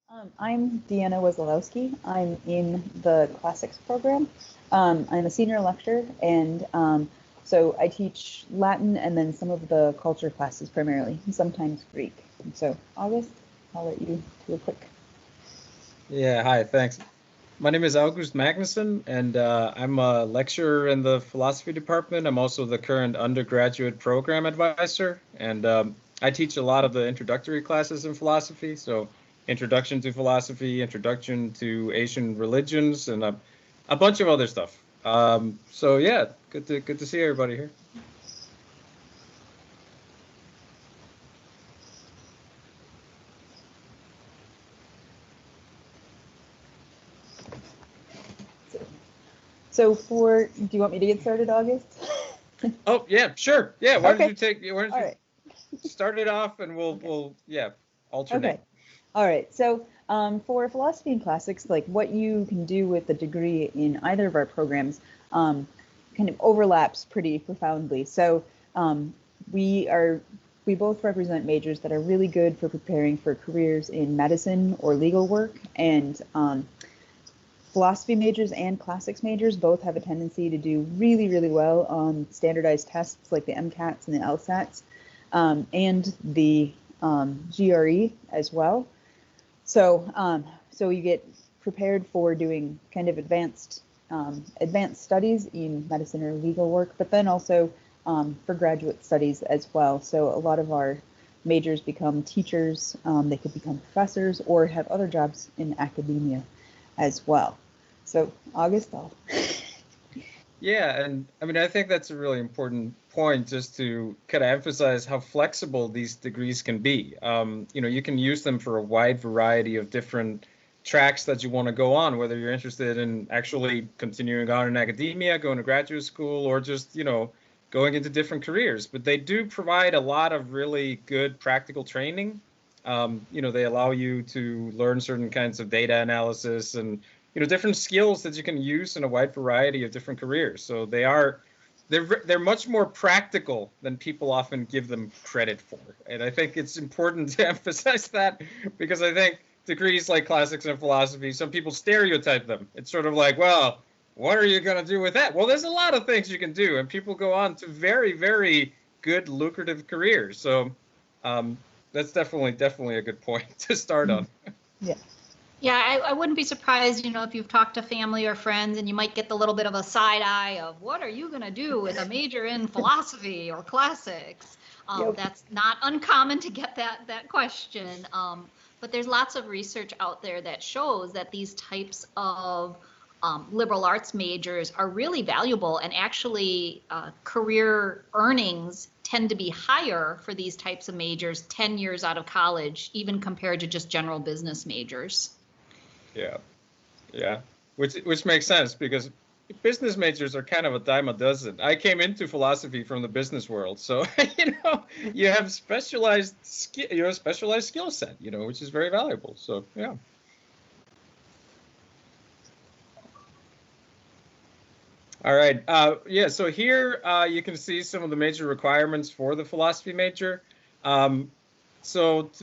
I'm Deanna Wazalowski. I'm in the classics program. I'm a senior lecturer, and so I teach Latin and then some of the culture classes primarily, and sometimes Greek. And so, August, I'll let you do a quick. Yeah, hi, thanks. My name is August Magnuson, and I'm a lecturer in the philosophy department. I'm also the current undergraduate program advisor, and I teach a lot of the introductory classes in philosophy. So, introduction to philosophy, introduction to Asian religions, and a bunch of other stuff. So yeah, good to see everybody here. So, do you want me to get started, August? Oh yeah, sure. Yeah, why don't Okay. you take? Why don't All you right. start it off, and we'll Okay. we'll yeah Okay. alternate. All right. So, for philosophy and classics, like what you can do with the degree in either of our programs, um, kind of overlaps pretty profoundly. So, um, we are we both represent majors that are really good for preparing for careers in medicine or legal work, and philosophy majors and classics majors both have a tendency to do really, really well on standardized tests like the MCATs and the LSATs, and the GRE as well. So you get prepared for doing kind of advanced studies in medicine or legal work, but then also for graduate studies as well. So a lot of our majors become teachers, they could become professors or have other jobs in academia as well. So August, I'll Yeah, and I mean, I think that's a really important point just to kind of emphasize how flexible these degrees can be. You can use them for a wide variety of different tracks that you want to go on, whether you're interested in actually continuing on in academia, going to graduate school, or just, going into different careers. But they do provide a lot of really good practical training. They allow you to learn certain kinds of data analysis and different skills that you can use in a wide variety of different careers. So they're much more practical than people often give them credit for. And I think it's important to emphasize that because I think degrees like classics and philosophy, some people stereotype them. It's sort of like, well, what are you going to do with that? Well, there's a lot of things you can do, and people go on to very, very good, lucrative careers. So that's definitely a good point to start on. yeah. Yeah, I wouldn't be surprised, if you've talked to family or friends and you might get the little bit of a side eye of what are you going to do with a major in philosophy or classics? Yep. That's not uncommon to get that question. But there's lots of research out there that shows that these types of liberal arts majors are really valuable, and actually career earnings tend to be higher for these types of majors 10 years out of college, even compared to just general business majors. Yeah. Yeah, which makes sense because business majors are kind of a dime a dozen. I came into philosophy from the business world, so you have specialized skill set, which is very valuable. So yeah. All right. Yeah. So here you can see some of the major requirements for the philosophy major. Um,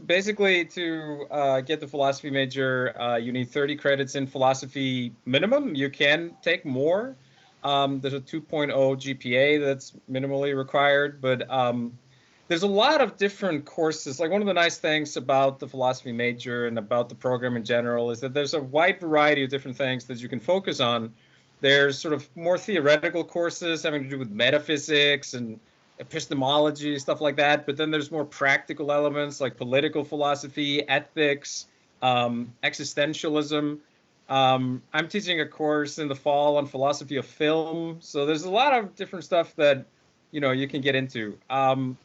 basically, to get the philosophy major, you need 30 credits in philosophy minimum. You can take more. There's a 2.0 GPA that's minimally required, but there's a lot of different courses. Like one of the nice things about the philosophy major and about the program in general is that there's a wide variety of different things that you can focus on. There's sort of more theoretical courses having to do with metaphysics and epistemology, stuff like that. But then there's more practical elements like political philosophy, ethics, existentialism. I'm teaching a course in the fall on philosophy of film. So there's a lot of different stuff that, you can get into. And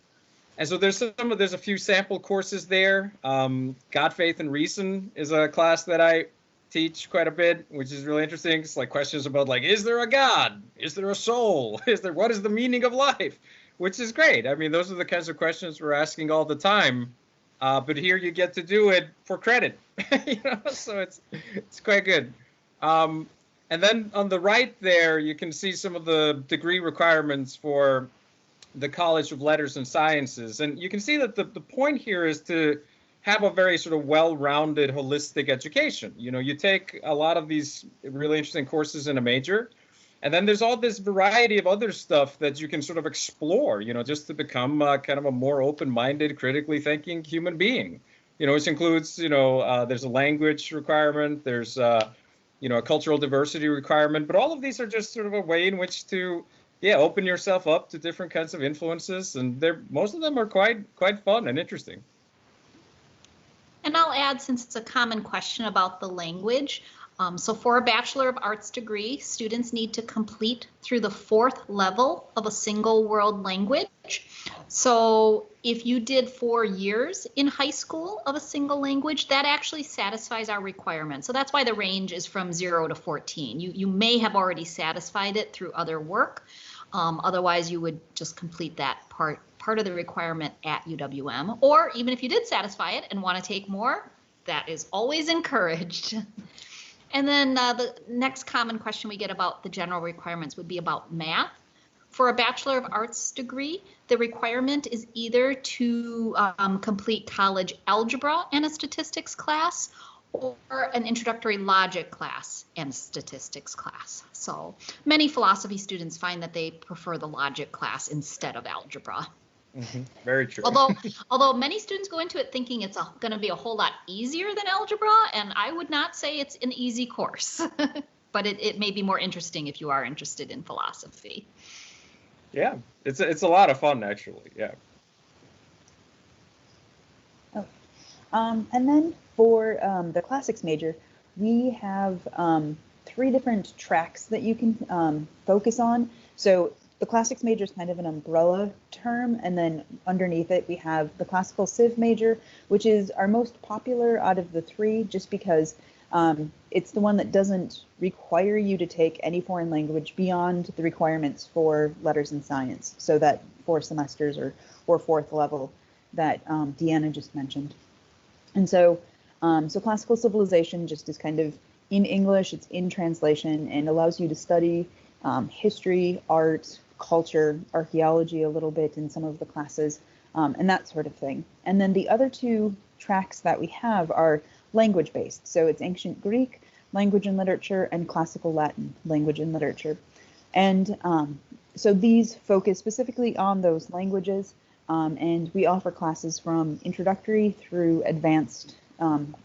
so there's a few sample courses there. God, Faith, and Reason is a class that I teach quite a bit, which is really interesting. It's like questions about like, is there a God? Is there a soul? What is the meaning of life? Which is great. I mean, those are the kinds of questions we're asking all the time. But here you get to do it for credit, so it's quite good. And then on the right there, you can see some of the degree requirements for the College of Letters and Sciences. And you can see that the point here is to have a very sort of well-rounded, holistic education. You know, you take a lot of these really interesting courses in a major, and then there's all this variety of other stuff that you can sort of explore, you know, just to become kind of a more open-minded, critically thinking human being. You know, which includes, you know, there's a language requirement, there's, you know, a cultural diversity requirement, but all of these are just sort of a way in which to, yeah, open yourself up to different kinds of influences, and most of them are quite fun and interesting. And I'll add, since it's a common question about the language, so for a Bachelor of Arts degree, students need to complete through the 4th level of a single world language. So if you did 4 years in high school of a single language, that actually satisfies our requirement. So that's why the range is from 0 to 14. You may have already satisfied it through other work. Otherwise, you would just complete that part of the requirement at UWM. Or even if you did satisfy it and want to take more, that is always encouraged. And then the next common question we get about the general requirements would be about math. For a Bachelor of Arts degree, the requirement is either to complete college algebra and a statistics class, or an introductory logic class and statistics class. So many philosophy students find that they prefer the logic class instead of algebra. Mm-hmm. Very true. Although many students go into it thinking it's going to be a whole lot easier than algebra, and I would not say it's an easy course, but it may be more interesting if you are interested in philosophy. Yeah, it's a lot of fun, actually. Yeah. Oh. And then for the classics major, we have 3 different tracks that you can focus on. So the classics major is kind of an umbrella term, and then underneath it we have the classical civ major, which is our most popular out of the 3, just because it's the one that doesn't require you to take any foreign language beyond the requirements for letters and science, so that 4 semesters or 4th level that Deanna just mentioned. And so classical civilization just is kind of in English, it's in translation, and allows you to study history, art, culture, archaeology a little bit in some of the classes, and that sort of thing. And then the other 2 tracks that we have are language-based. So it's ancient Greek, language and literature, and classical Latin, language and literature. And so these focus specifically on those languages, and we offer classes from introductory through advanced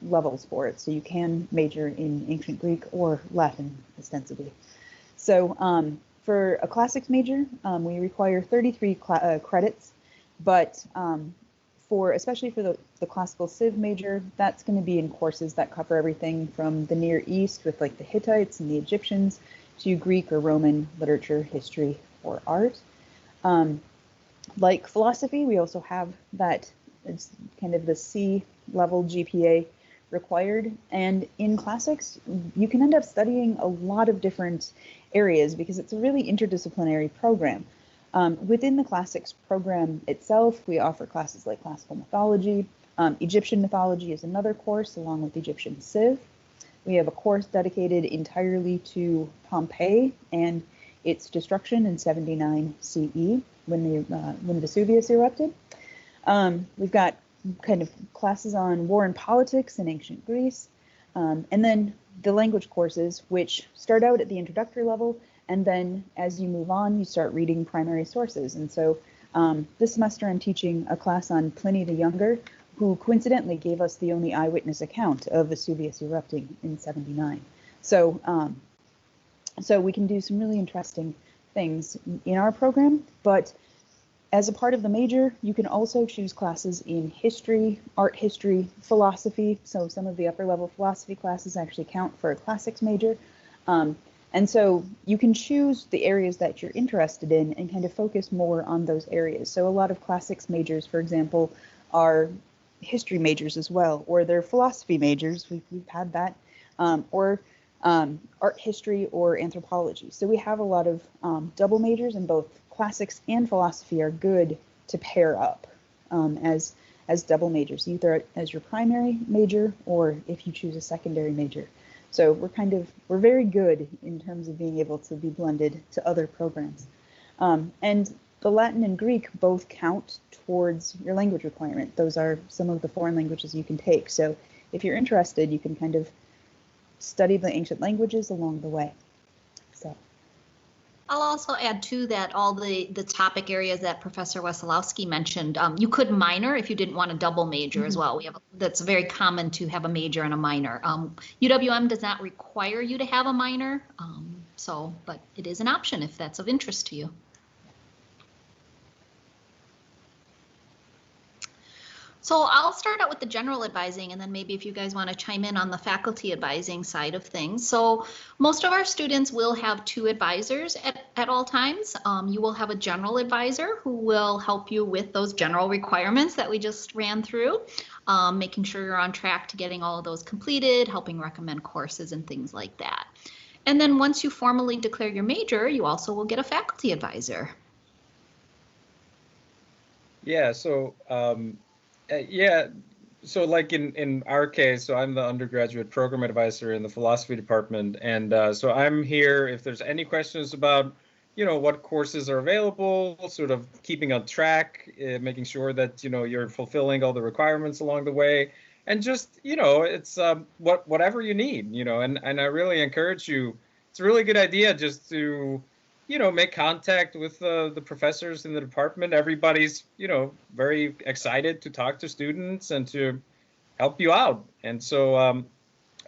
levels for it. So you can major in ancient Greek or Latin, ostensibly. So for a classics major, we require 33 credits, but especially for the classical civ major, that's going to be in courses that cover everything from the Near East with like the Hittites and the Egyptians to Greek or Roman literature, history, or art. Like philosophy, we also have that, it's kind of the C level GPA required. And in classics, you can end up studying a lot of different areas because it's a really interdisciplinary program. Within the classics program itself, we offer classes like classical mythology. Egyptian mythology is another course along with Egyptian civ. We have a course dedicated entirely to Pompeii and its destruction in 79 CE when Vesuvius erupted. We've got kind of classes on war and politics in ancient Greece, and then the language courses, which start out at the introductory level, and then as you move on, you start reading primary sources. And so this semester I'm teaching a class on Pliny the Younger, who coincidentally gave us the only eyewitness account of Vesuvius erupting in 79. So we can do some really interesting things in our program, but as a part of the major, you can also choose classes in history, art history, philosophy. So some of the upper level philosophy classes actually count for a classics major. And so you can choose the areas that you're interested in and kind of focus more on those areas. So a lot of classics majors, for example, are history majors as well, or they're philosophy majors. We've had that, or art history or anthropology. So we have a lot of double majors, and both classics and philosophy are good to pair up as double majors, either as your primary major or if you choose a secondary major. So we're very good in terms of being able to be blended to other programs. And the Latin and Greek both count towards your language requirement. Those are some of the foreign languages you can take. So if you're interested, you can kind of study the ancient languages along the way. So I'll also add too that all the topic areas that Professor Wesolowski mentioned, you could minor if you didn't want a double major as well. That's very common to have a major and a minor. UWM does not require you to have a minor, but it is an option if that's of interest to you. So I'll start out with the general advising, and then maybe if you guys want to chime in on the faculty advising side of things. So most of our students will have 2 advisors at all times. You will have a general advisor who will help you with those general requirements that we just ran through, making sure you're on track to getting all of those completed, helping recommend courses and things like that. And then once you formally declare your major, you also will get a faculty advisor. Yeah, so so like in our case, so I'm the undergraduate program advisor in the philosophy department, and so I'm here if there's any questions about, what courses are available, sort of keeping on track, making sure that, you're fulfilling all the requirements along the way, and just, it's whatever you need, and I really encourage you. It's a really good idea just to make contact with the professors in the department. Everybody's, very excited to talk to students and to help you out. And so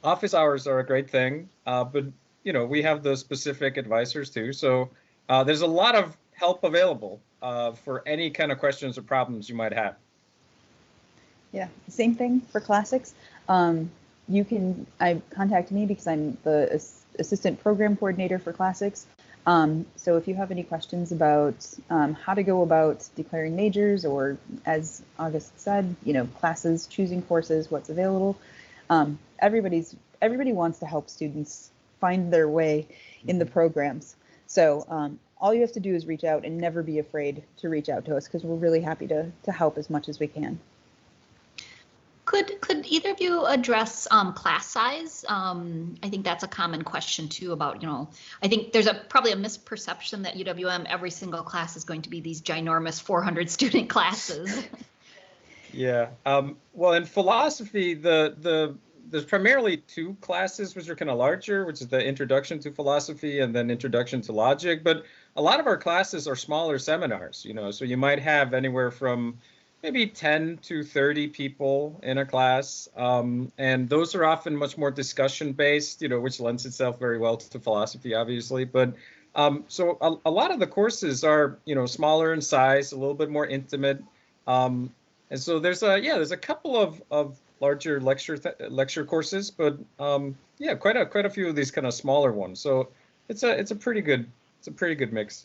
office hours are a great thing, but, we have the specific advisors too. So there's a lot of help available for any kind of questions or problems you might have. yeah, same thing for classics. Contact me because I'm the assistant program coordinator for classics. So if you have any questions about how to go about declaring majors, or as August said, classes, choosing courses, what's available, everybody wants to help students find their way in the programs. So all you have to do is reach out, and never be afraid to reach out to us, because we're really happy to help as much as we can. Could either of you address class size? I think that's a common question too about, I think there's probably a misperception that UWM, every single class is going to be these ginormous 400 student classes. Yeah. Well, in philosophy, there's primarily 2 classes which are kind of larger, which is the Introduction to Philosophy and then Introduction to Logic. But a lot of our classes are smaller seminars, so you might have anywhere from maybe 10 to 30 people in a class. And those are often much more discussion based, which lends itself very well to philosophy, obviously. But so a lot of the courses are, smaller in size, a little bit more intimate. And so there's a couple of larger lecture courses, but quite a few of these kind of smaller ones. So it's a pretty good mix.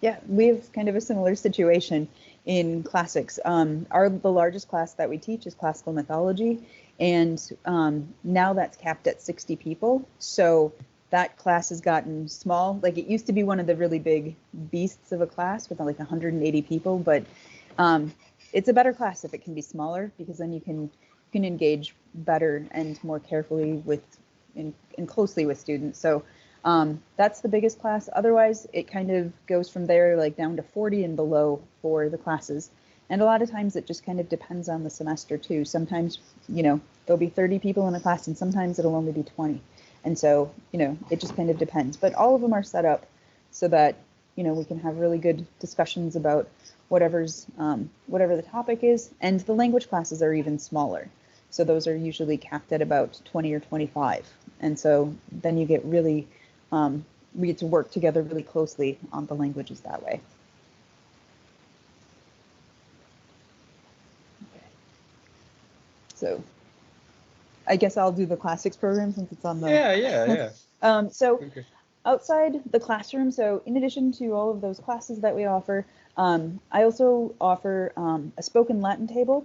Yeah, we have kind of a similar situation in classics. The largest class that we teach is classical mythology, and now that's capped at 60 people. So that class has gotten small. Like, it used to be one of the really big beasts of a class with like 180 people, but it's a better class if it can be smaller, because then you can engage better and more carefully and closely with students. So that's the biggest class. Otherwise, it kind of goes from there, like down to 40 and below for the classes. And a lot of times it just kind of depends on the semester too. Sometimes, there'll be 30 people in a class, and sometimes it'll only be 20. And so, it just kind of depends. But all of them are set up so that, we can have really good discussions about whatever the topic is. And the language classes are even smaller. So those are usually capped at about 20 or 25. And so then you get really, we get to work together really closely on the languages that way. Okay. So I guess I'll do the classics program since it's on the... Yeah. So okay. Outside the classroom, so in addition to all of those classes that we offer, I also offer a spoken Latin table,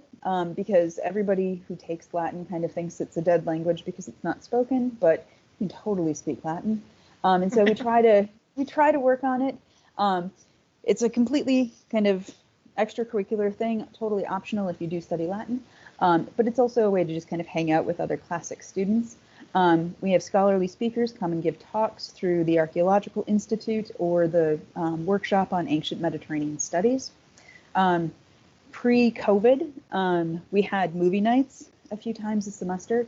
because everybody who takes Latin kind of thinks it's a dead language because it's not spoken, but you can totally speak Latin. And so we try to work on it. It's a completely kind of extracurricular thing, totally optional if you do study Latin, but it's also a way to just kind of hang out with other classic students. We have scholarly speakers come and give talks through the Archaeological Institute or the workshop on ancient Mediterranean studies. Pre-COVID, we had movie nights a few times a semester.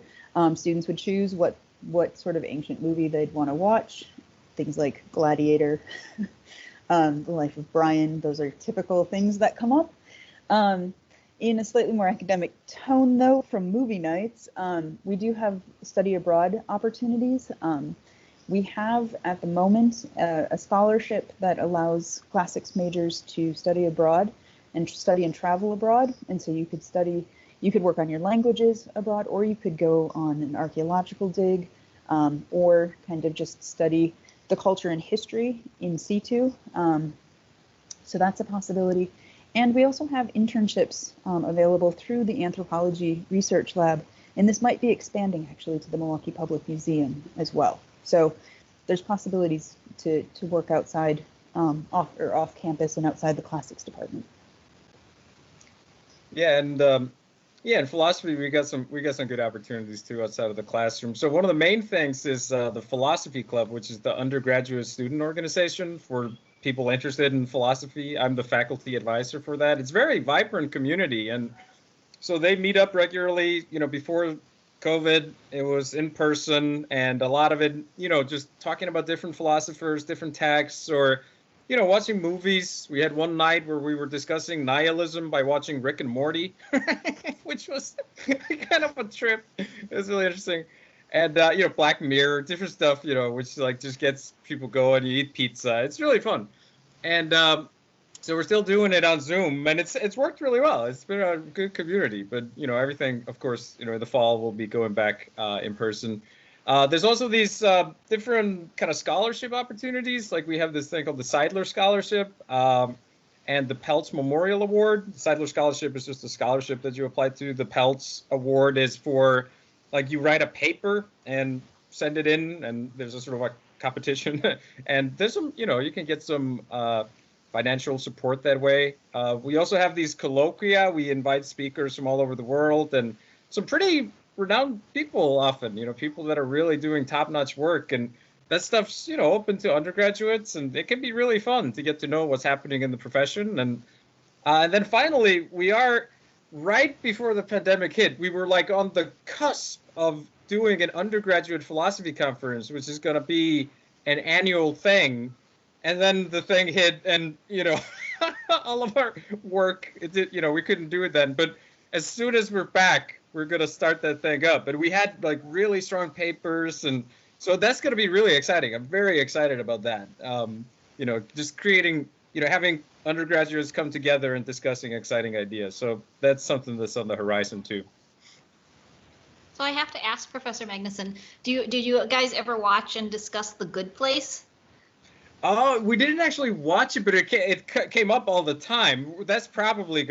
Students would choose what sort of ancient movie they'd want to watch. Things like Gladiator, The Life of Brian. Those are typical things that come up. In a slightly more academic tone, though, from movie nights, we do have study abroad opportunities. We have, at the moment, a scholarship that allows classics majors to study abroad and study and travel abroad. And so you could work on your languages abroad, or you could go on an archaeological dig, or kind of just study the culture and history in situ. So that's a possibility. And we also have internships available through the Anthropology Research Lab, and this might be expanding actually to the Milwaukee Public Museum as well. So there's possibilities to work outside, off campus and outside the classics department. Yeah, and in philosophy we got some good opportunities too outside of the classroom. So one of the main things is the Philosophy Club, which is the undergraduate student organization for people interested in philosophy. I'm the faculty advisor for that. It's a very vibrant community, and so they meet up regularly. Before COVID, it was in person, and a lot of it, just talking about different philosophers, different texts, or watching movies. We had one night where we were discussing nihilism by watching Rick and Morty, which was kind of a trip. It was really interesting. And, Black Mirror, different stuff, which just gets people going. You eat pizza. It's really fun. And so we're still doing it on Zoom, and it's worked really well. It's been a good community. But, everything, of course, in the fall we'll be going back in person. There's also these different kind of scholarship opportunities. Like we have this thing called the Seidler Scholarship and the Peltz Memorial Award. The Seidler Scholarship is just a scholarship that you apply to. The Peltz Award is for, you write a paper and send it in, and there's a sort of a competition. And there's some, you can get some financial support that way. We also have these colloquia. We invite speakers from all over the world and some pretty renowned people often, people that are really doing top-notch work. And that stuff's, open to undergraduates, and it can be really fun to get to know what's happening in the profession. And then finally, we are right before the pandemic hit. We were on the cusp of doing an undergraduate philosophy conference, which is going to be an annual thing. And then the thing hit, and, all of our work, we couldn't do it then. But as soon as we're back, we're going to start that thing up. But we had really strong papers, and so that's going to be really exciting. I'm very excited about that. Just creating, having undergraduates come together and discussing exciting ideas. So that's something that's on the horizon too. So I have to ask Professor Magnuson, do you guys ever watch and discuss The Good Place? We didn't actually watch it, but it came up all the time. We're probably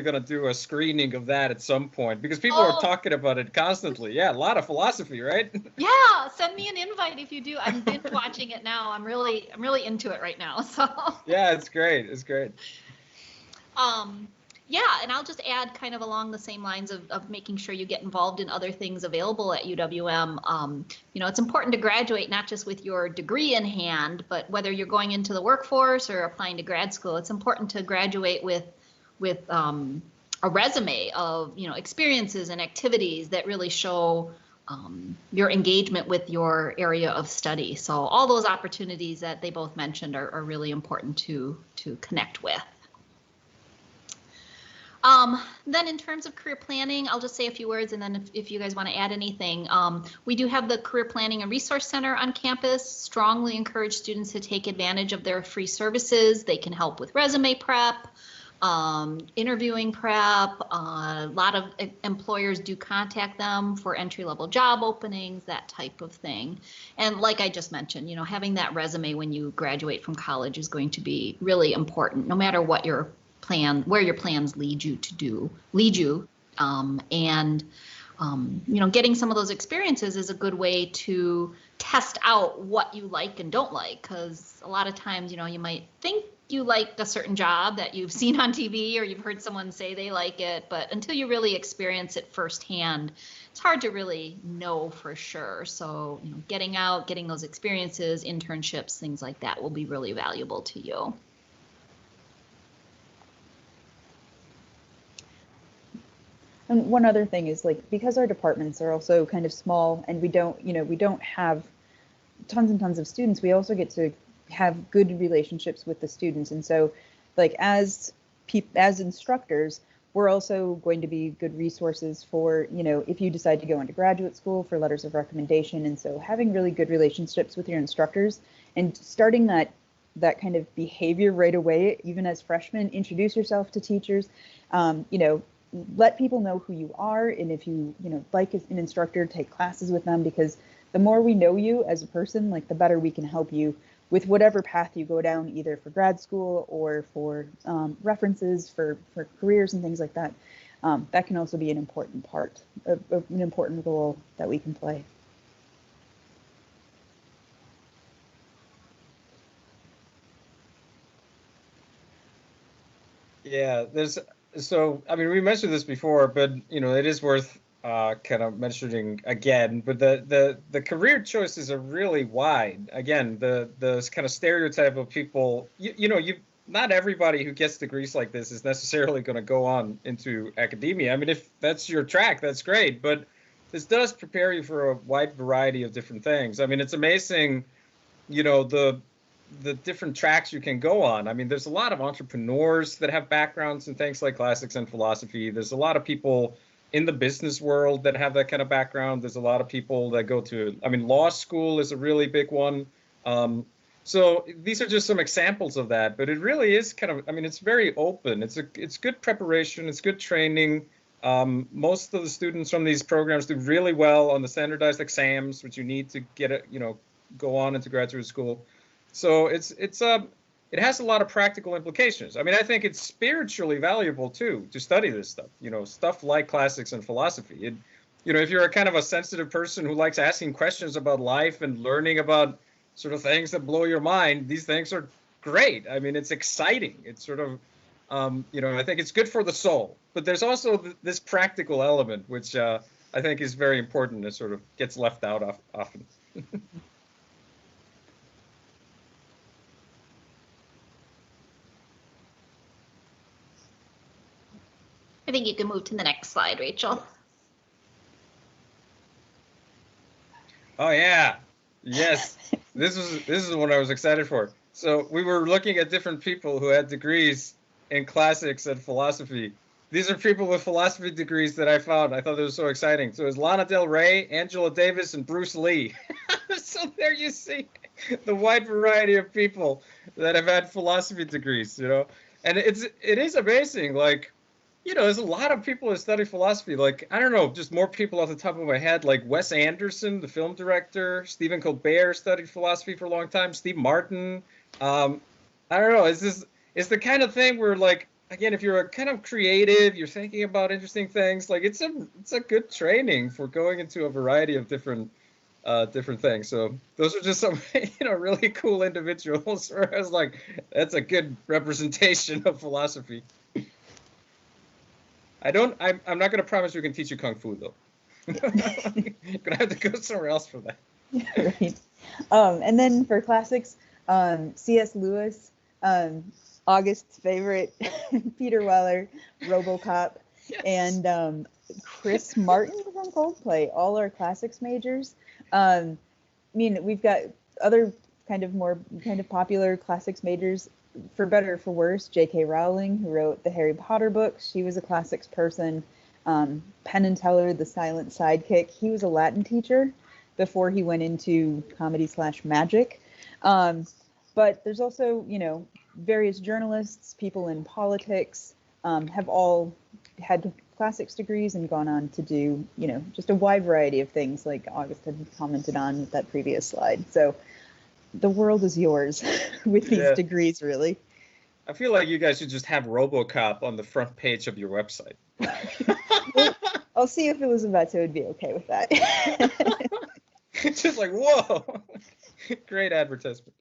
gonna do a screening of that at some point, because people are talking about it constantly. Yeah, a lot of philosophy, right? Yeah, send me an invite if you do. I'm binge watching it now. I'm really into it right now. So yeah, it's great. It's great. Yeah, and I'll just add kind of along the same lines of making sure you get involved in other things available at UWM. It's important to graduate not just with your degree in hand, but whether you're going into the workforce or applying to grad school, it's important to graduate with a resume of experiences and activities that really show your engagement with your area of study. So all those opportunities that they both mentioned are really important to connect with. Then in terms of career planning, I'll just say a few words, and then if you guys want to add anything, we do have the Career Planning and Resource Center on campus. Strongly encourage students to take advantage of their free services. They can help with resume prep, interviewing prep. A lot of employers do contact them for entry-level job openings, that type of thing. And like I just mentioned, having that resume when you graduate from college is going to be really important, no matter what your where your plans lead you. Getting some of those experiences is a good way to test out what you like and don't like, because a lot of times, you might think you like a certain job that you've seen on TV or you've heard someone say they like it, but until you really experience it firsthand, it's hard to really know for sure. So, getting out, getting those experiences, internships, things like that will be really valuable to you. And one other thing is, like, because our departments are also kind of small and we don't have tons and tons of students, we also get to have good relationships with the students. And so, like, as instructors, we're also going to be good resources for, if you decide to go into graduate school, for letters of recommendation. And so having really good relationships with your instructors and starting that kind of behavior right away, even as freshmen, introduce yourself to teachers, let people know who you are. And if you, like an instructor, take classes with them, because the more we know you as a person, like, the better we can help you with whatever path you go down, either for grad school or for references for careers and things like that. That can also be an important part of an important role that we can play. Yeah, we mentioned this before, but it is worth kind of mentioning again. But the career choices are really wide. Again, the kind of stereotype of people, not everybody who gets degrees like this is necessarily going to go on into academia. I mean, if that's your track, that's great, but this does prepare you for a wide variety of different things. I mean, it's amazing, the different tracks you can go on. I mean, there's a lot of entrepreneurs that have backgrounds in things like classics and philosophy. There's a lot of people in the business world that have that kind of background. There's a lot of people that go to, law school is a really big one. So these are just some examples of that, but it really is kind of, it's very open. It's good preparation. It's good training. Most of the students from these programs do really well on the standardized exams, which you need to get it, go on into graduate school. So it has a lot of practical implications. I think it's spiritually valuable too to study this stuff. Stuff like classics and philosophy. If you're a kind of a sensitive person who likes asking questions about life and learning about sort of things that blow your mind, these things are great. It's exciting. It's sort of, I think it's good for the soul. But there's also this practical element, which I think is very important and sort of gets left out often. I think you can move to the next slide, Rachel. Oh yeah, yes. This is what I was excited for. So we were looking at different people who had degrees in classics and philosophy. These are people with philosophy degrees that I found. I thought it was so exciting. So it was Lana Del Rey, Angela Davis, and Bruce Lee. So there you see the wide variety of people that have had philosophy degrees. And it is amazing. Like, there's a lot of people that study philosophy. Like, I don't know, just more people off the top of my head, like Wes Anderson, the film director, Stephen Colbert studied philosophy for a long time, Steve Martin. I don't know, it's the kind of thing where, like, again, if you're a kind of creative, you're thinking about interesting things, like, it's a good training for going into a variety of different things. So those are just some, really cool individuals where I was like, that's a good representation of philosophy. I'm not going to promise we can teach you Kung Fu, though. You're going to have to go somewhere else for that. Right. And then for classics, C.S. Lewis, August's favorite, Peter Weller, RoboCop, yes. And Chris Martin from Coldplay, all our classics majors. We've got other kind of popular classics majors. For better or for worse, J.K. Rowling, who wrote the Harry Potter books, she was a classics person. Penn and Teller, the silent sidekick, he was a Latin teacher before he went into comedy/magic. But there's also, various journalists, people in politics, have all had classics degrees and gone on to do, just a wide variety of things, like August had commented on with that previous slide. So the world is yours with these degrees, really. I feel like you guys should just have RoboCop on the front page of your website. I'll see if Elizabeth would be okay with that. Just like, whoa, great advertisement.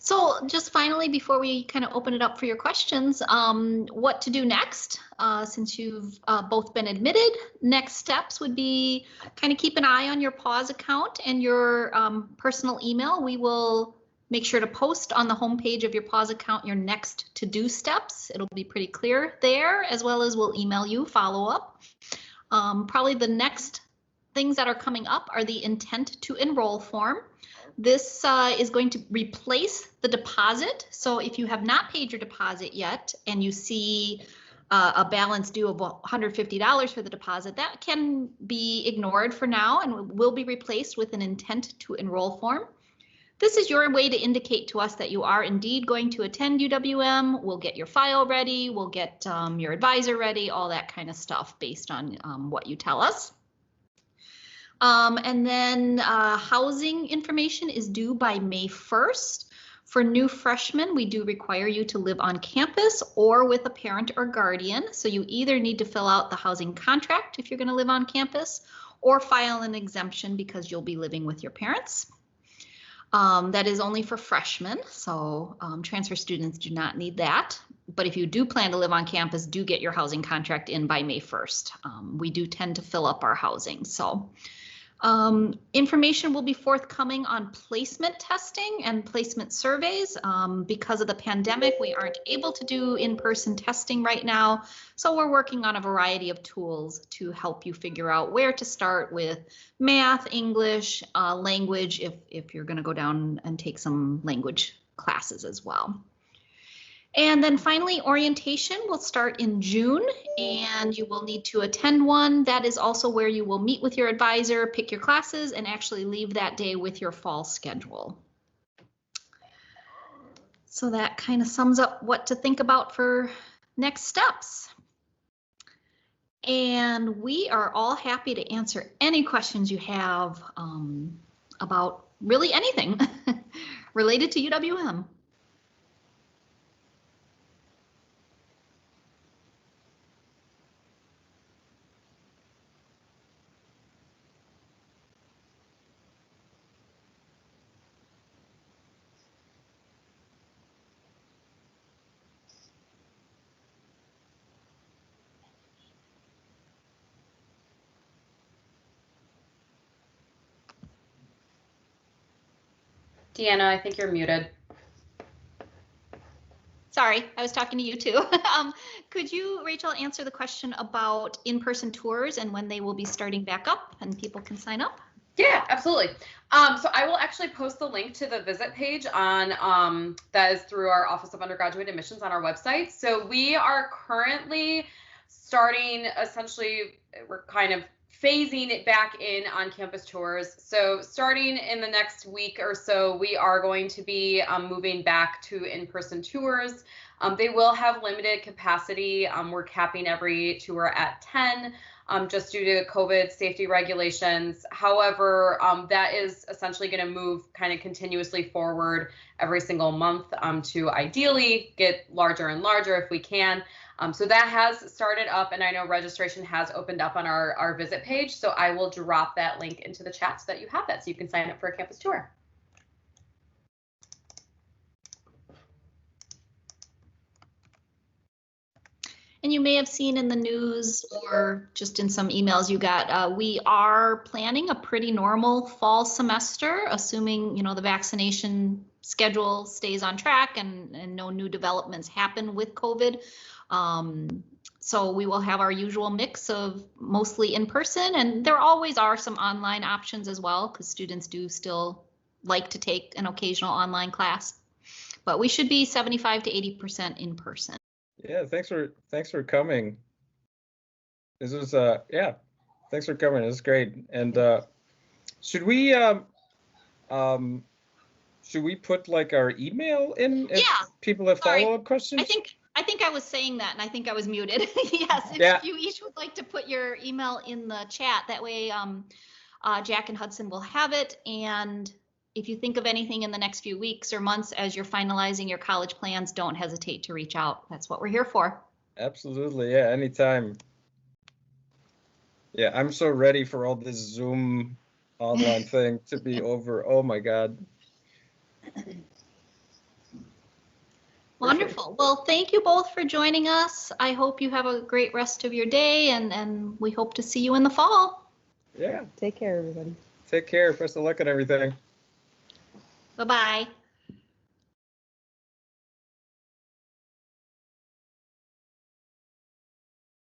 So just finally, before we kind of open it up for your questions, what to do next? Since you've both been admitted, next steps would be kind of keep an eye on your pause account and your personal email. We will make sure to post on the homepage of your pause account your next to-do steps. It'll be pretty clear there, as well as we'll email you follow-up. Probably the next things that are coming up are the intent to enroll form. This is going to replace the deposit. So if you have not paid your deposit yet and you see a balance due of $150 for the deposit, that can be ignored for now and will be replaced with an intent to enroll form. This is your way to indicate to us that you are indeed going to attend UWM. We'll get your file ready, we'll get your advisor ready, all that kind of stuff based on what you tell us. And then housing information is due by May 1st. For new freshmen, we do require you to live on campus or with a parent or guardian. So you either need to fill out the housing contract if you're going to live on campus, or file an exemption because you'll be living with your parents. That is only for freshmen, so transfer students do not need that. But if you do plan to live on campus, do get your housing contract in by May 1st. We do tend to fill up our housing, so. Information will be forthcoming on placement testing and placement surveys. Because of the pandemic, we aren't able to do in-person testing right now. So we're working on a variety of tools to help you figure out where to start with math, English, language, if you're going to go down and take some language classes as well. And then finally, orientation will start in June and you will need to attend one. That is also where you will meet with your advisor, pick your classes, and actually leave that day with your fall schedule. So that kind of sums up what to think about for next steps. And we are all happy to answer any questions you have about really anything related to UWM. Deanna, I think you're muted. Sorry, I was talking to you too. Could you, Rachel, answer the question about in-person tours and when they will be starting back up and people can sign up? Yeah, absolutely. So I will actually post the link to the visit page on that is through our Office of Undergraduate Admissions on our website. So we are currently starting, essentially, we're kind of phasing it back in on campus tours. So starting in the next week or so, we are going to be moving back to in-person tours. They will have limited capacity. We're capping every tour at 10. Just due to COVID safety regulations. However, that is essentially going to move kind of continuously forward every single month to ideally get larger and larger if we can. So that has started up, and I know registration has opened up on our visit page. So I will drop that link into the chat so that you have that, so you can sign up for a campus tour. And you may have seen in the news or just in some emails you got, we are planning a pretty normal fall semester, assuming, you know, the vaccination schedule stays on track and no new developments happen with COVID. So we will have our usual mix of mostly in person, and there always are some online options as well, because students do still like to take an occasional online class. But we should be 75 to 80% in person. Yeah, thanks for coming. This was yeah, thanks for coming. It was great. And should we put like our email in if people have follow-up questions? I think I was saying that, and I think I was muted. Yes, if you each would like to put your email in the chat, that way Jack and Hudson will have it. And if you think of anything in the next few weeks or months as you're finalizing your college plans, don't hesitate to reach out. That's what we're here for. Absolutely, yeah, anytime. Yeah, I'm so ready for all this Zoom online thing to be over. Oh my God. Wonderful. Well, thank you both for joining us. I hope you have a great rest of your day, and we hope to see you in the fall. Yeah. Take care, everybody. Take care. Best of luck on everything. Bye-bye.